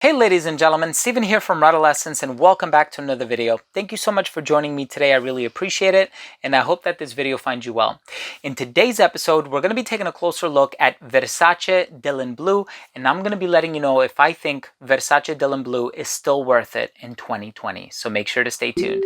Hey ladies and gentlemen, Steven here from Redolessence and welcome back to another video. Thank you so much for joining me today. I really appreciate it and I hope that this video finds you well. In today's episode, we're going to be taking a closer look at Versace Dylan Blue, and I'm going to be letting you know if I think Versace Dylan Blue is still worth it in 2020. So make sure to stay tuned.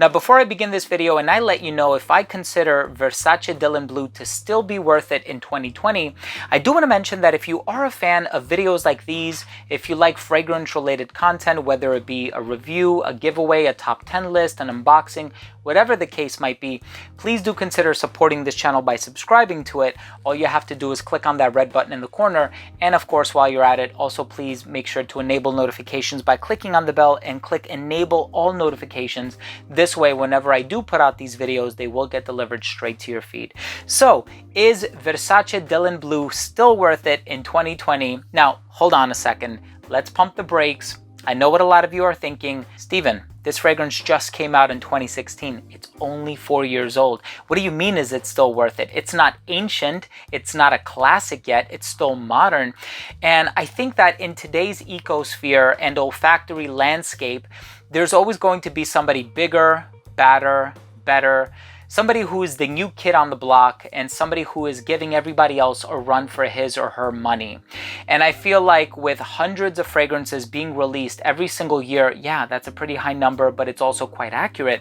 Now, before I begin this video and I let you know if I consider Versace Dylan Blue to still be worth it in 2020, I do want to mention that if you are a fan of videos like these, if you like fragrance related content, whether it be a review, a giveaway, a top 10 list, an unboxing, whatever the case might be, please do consider supporting this channel by subscribing to it. All you have to do is click on that red button in the corner. And of course, while you're at it, also please make sure to enable notifications by clicking on the bell and click enable all notifications. This way, whenever I do put out these videos, they will get delivered straight to your feed. So, is Versace Dylan Blue still worth it in 2020? Now, hold on a second. Let's pump the brakes. I know what a lot of you are thinking. Steven, this fragrance just came out in 2016. It's only 4 years old. What do you mean is it still worth it? It's not ancient. It's not a classic yet. It's still modern. And I think that in today's ecosphere and olfactory landscape, there's always going to be somebody bigger, badder, better, somebody who is the new kid on the block and somebody who is giving everybody else a run for his or her money. And I feel like with hundreds of fragrances being released every single year, yeah, that's a pretty high number, but it's also quite accurate.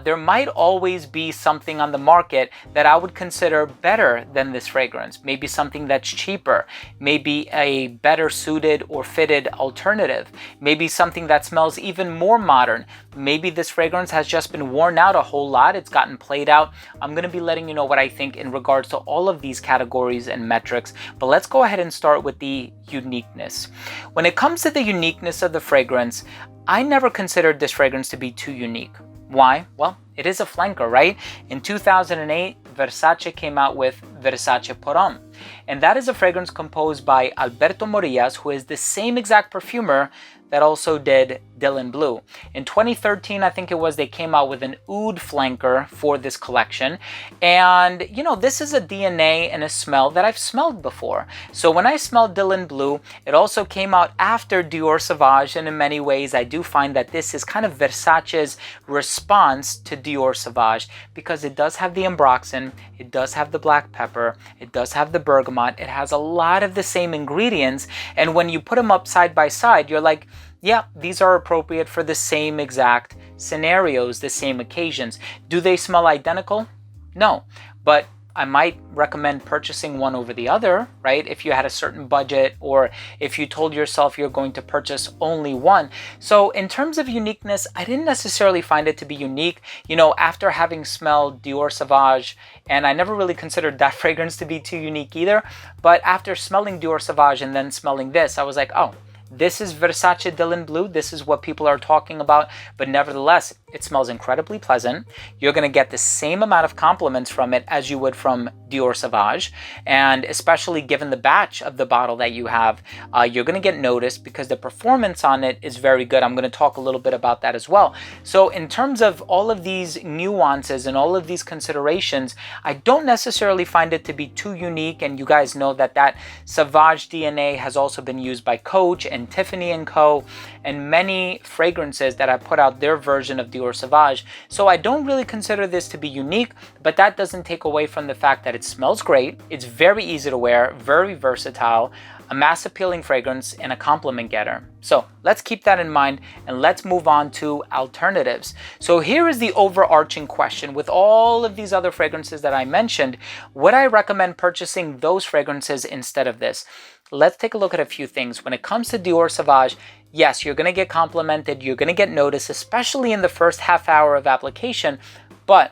There might always be something on the market that I would consider better than this fragrance. Maybe something that's cheaper, maybe a better suited or fitted alternative, maybe something that smells even more modern. Maybe this fragrance has just been worn out a whole lot. It's gotten played out. I'm going to be letting you know what I think in regards to all of these categories and metrics, but let's go ahead and start with the uniqueness. When it comes to the uniqueness of the fragrance, I never considered this fragrance to be too unique. Why? Well, it is a flanker, right? In 2008, Versace came out with Versace Parfums, and that is a fragrance composed by Alberto Morillas, who is the same exact perfumer that also did Dylan Blue. In 2013, I think it was, they came out with an oud flanker for this collection. And, you know, this is a DNA and a smell that I've smelled before. So when I smelled Dylan Blue, it also came out after Dior Sauvage. And in many ways, I do find that this is kind of Versace's response to Dior Sauvage, because it does have the ambroxan, it does have the black pepper, it does have the bergamot, it has a lot of the same ingredients. And when you put them up side by side, you're like, yeah, these are appropriate for the same exact scenarios, the same occasions. Do they smell identical? No, but I might recommend purchasing one over the other, right? If you had a certain budget, or if you told yourself you're going to purchase only one. So in terms of uniqueness, I didn't necessarily find it to be unique. You know, after having smelled Dior Sauvage, and I never really considered that fragrance to be too unique either, but after smelling Dior Sauvage and then smelling this, I was like, oh, this is Versace Dylan Blue. This is what people are talking about. But nevertheless, it smells incredibly pleasant. You're going to get the same amount of compliments from it as you would from Dior Sauvage. And especially given the batch of the bottle that you have, you're going to get noticed because the performance on it is very good. I'm going to talk a little bit about that as well. So in terms of all of these nuances and all of these considerations, I don't necessarily find it to be too unique. And you guys know that that Sauvage DNA has also been used by Coach and Tiffany & Co. and many fragrances that have put out their version of Dior Sauvage. So I don't really consider this to be unique, but that doesn't take away from the fact that it smells great. It's very easy to wear, very versatile, a mass appealing fragrance, and a compliment getter. So let's keep that in mind and let's move on to alternatives. So here is the overarching question. With all of these other fragrances that I mentioned, would I recommend purchasing those fragrances instead of this? Let's take a look at a few things. When it comes to Dior Sauvage, yes, you're going to get complimented, you're going to get noticed, especially in the first half hour of application, but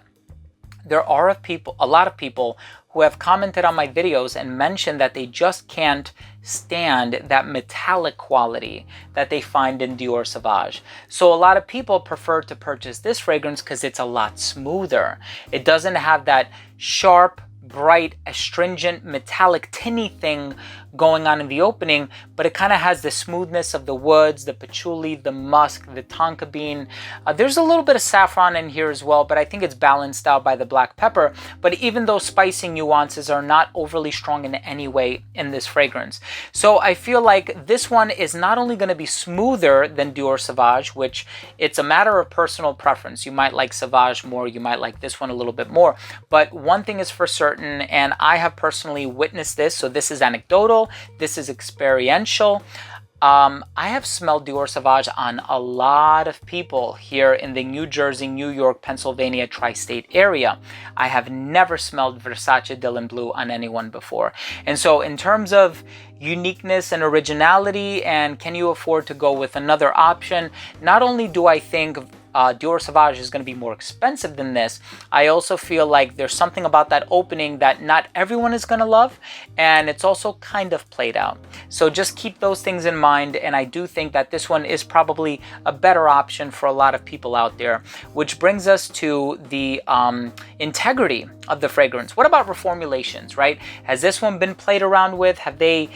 there are a lot of people who have commented on my videos and mentioned that they just can't stand that metallic quality that they find in Dior Sauvage. So a lot of people prefer to purchase this fragrance because it's a lot smoother. It doesn't have that sharp, bright, astringent, metallic, tinny thing going on in the opening, but it kind of has the smoothness of the woods, the patchouli, the musk, the tonka bean. There's a little bit of saffron in here as well, but I think it's balanced out by the black pepper. But even those spicy nuances are not overly strong in any way in this fragrance. So I feel like this one is not only going to be smoother than Dior Sauvage, which it's a matter of personal preference. You might like Sauvage more, you might like this one a little bit more. But one thing is for certain, and I have personally witnessed this, so this is anecdotal, this is experiential. I have smelled Dior Sauvage on a lot of people here in the New Jersey, New York, Pennsylvania tri-state area. I have never smelled Versace Dylan Blue on anyone before. And so in terms of uniqueness and originality, and can you afford to go with another option, not only do I think Dior Sauvage is going to be more expensive than this, I also feel like there's something about that opening that not everyone is going to love, and it's also kind of played out. So just keep those things in mind, and I do think that this one is probably a better option for a lot of people out there, which brings us to the integrity of the fragrance. What about reformulations, right? Has this one been played around with? Have they,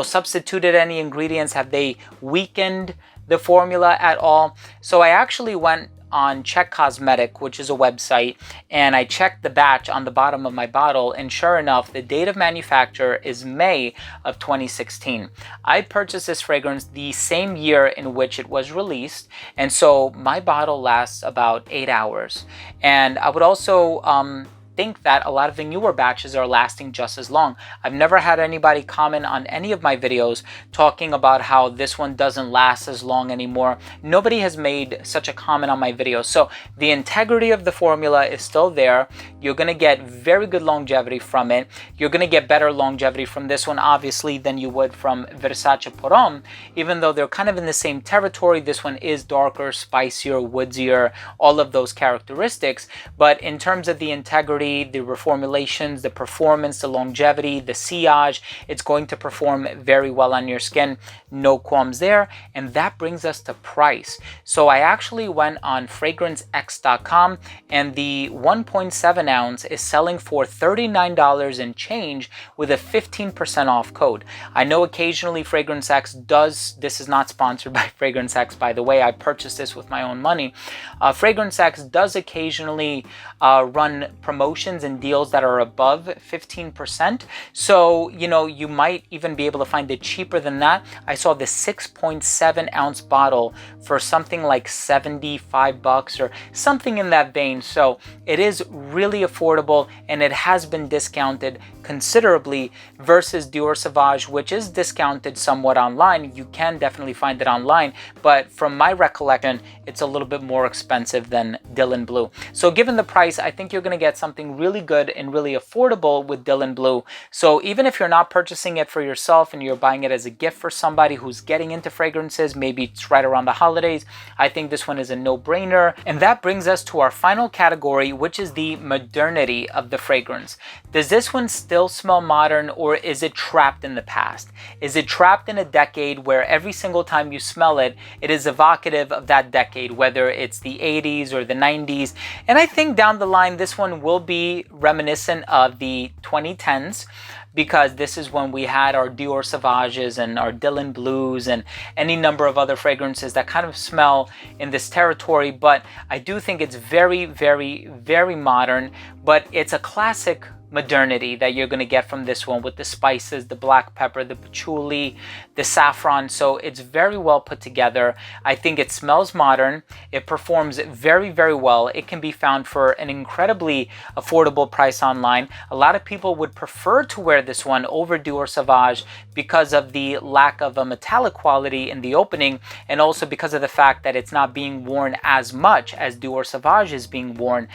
substituted any ingredients? Have they weakened the formula at all? So I actually went on Check Cosmetic, which is a website, and I checked the batch on the bottom of my bottle, and sure enough, the date of manufacture is May of 2016. I purchased this fragrance the same year in which it was released, and so my bottle lasts about 8 hours. And I would also think that a lot of the newer batches are lasting just as long. I've never had anybody comment on any of my videos talking about how this one doesn't last as long anymore. Nobody has made such a comment on my videos. So the integrity of the formula is still there. You're going to get very good longevity from it. You're going to get better longevity from this one, obviously, than you would from Versace Parfums. Even though they're kind of in the same territory, this one is darker, spicier, woodsier, all of those characteristics. But in terms of the integrity, the reformulations, the performance, the longevity, the sillage, it's going to perform very well on your skin. No qualms there. And that brings us to price. So I actually went on fragrancex.com, and the 1.7 ounce is selling for $39 and change with a 15% off code. I know occasionally FragranceX does, this is not sponsored by FragranceX, by the way, I purchased this with my own money. FragranceX does occasionally run promotions and deals that are above 15%. So, you might even be able to find it cheaper than that. I saw the 6.7 ounce bottle for something like $75 or something in that vein. So it is really affordable, and it has been discounted considerably versus Dior Sauvage, which is discounted somewhat online. You can definitely find it online, but from my recollection, it's a little bit more expensive than Dylan Blue. So given the price, I think you're going to get something really good and really affordable with Dylan Blue. So even if you're not purchasing it for yourself and you're buying it as a gift for somebody who's getting into fragrances, maybe it's right around the holidays, I think this one is a no-brainer. And that brings us to our final category, which is the modernity of the fragrance. Does this one still smell modern, or is it trapped in the past? Is it trapped in a decade where every single time you smell it, it is evocative of that decade, whether it's the 80s or the 90s? And I think down the line, this one will be reminiscent of the 2010s, because this is when we had our Dior Sauvages and our Dylan Blues and any number of other fragrances that kind of smell in this territory. But I do think it's very, very, very modern, but it's a classic modernity that you're going to get from this one with the spices, the black pepper, the patchouli, the saffron. So it's very well put together. I think it smells modern. It performs very, very well. It can be found for an incredibly affordable price online. A lot of people would prefer to wear this one over Dior Sauvage because of the lack of a metallic quality in the opening, and also because of the fact that it's not being worn as much as Dior Sauvage is being worn.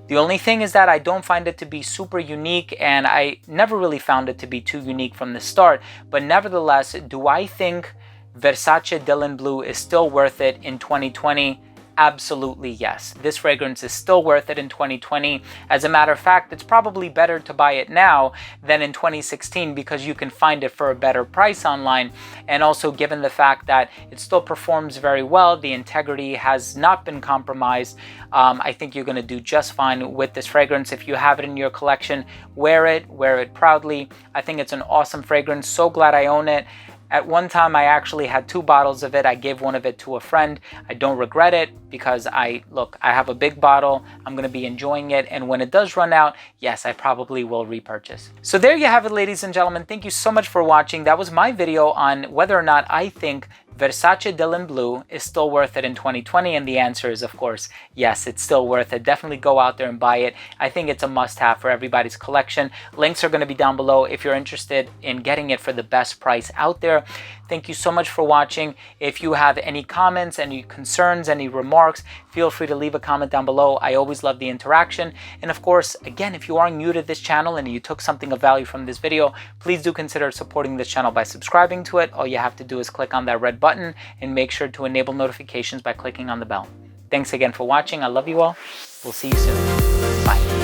The only thing is that I don't find it to be super unique, and I never really found it to be too unique from the start. But nevertheless, do I think Versace Dylan Blue is still worth it in 2020? Absolutely yes. This fragrance is still worth it in 2020. As a matter of fact, it's probably better to buy it now than in 2016 because you can find it for a better price online. And also given the fact that it still performs very well, the integrity has not been compromised, I think you're going to do just fine with this fragrance. If you have it in your collection, wear it proudly. I think it's an awesome fragrance. So glad I own it. At one time, I actually had 2 bottles of it. I gave one of it to a friend. I don't regret it because I have a big bottle. I'm going to be enjoying it. And when it does run out, yes, I probably will repurchase. So there you have it, ladies and gentlemen. Thank you so much for watching. That was my video on whether or not I think Versace Dylan Blue is still worth it in 2020, and the answer is, of course, yes, it's still worth it. Definitely go out there and buy it. I think it's a must-have for everybody's collection. Links are going to be down below if you're interested in getting it for the best price out there. Thank you so much for watching. If you have any comments, any concerns, any remarks, feel free to leave a comment down below. I always love the interaction. And of course, again, if you are new to this channel and you took something of value from this video, please do consider supporting this channel by subscribing to it. All you have to do is click on that red button and make sure to enable notifications by clicking on the bell. Thanks again for watching. I love you all. We'll see you soon. Bye.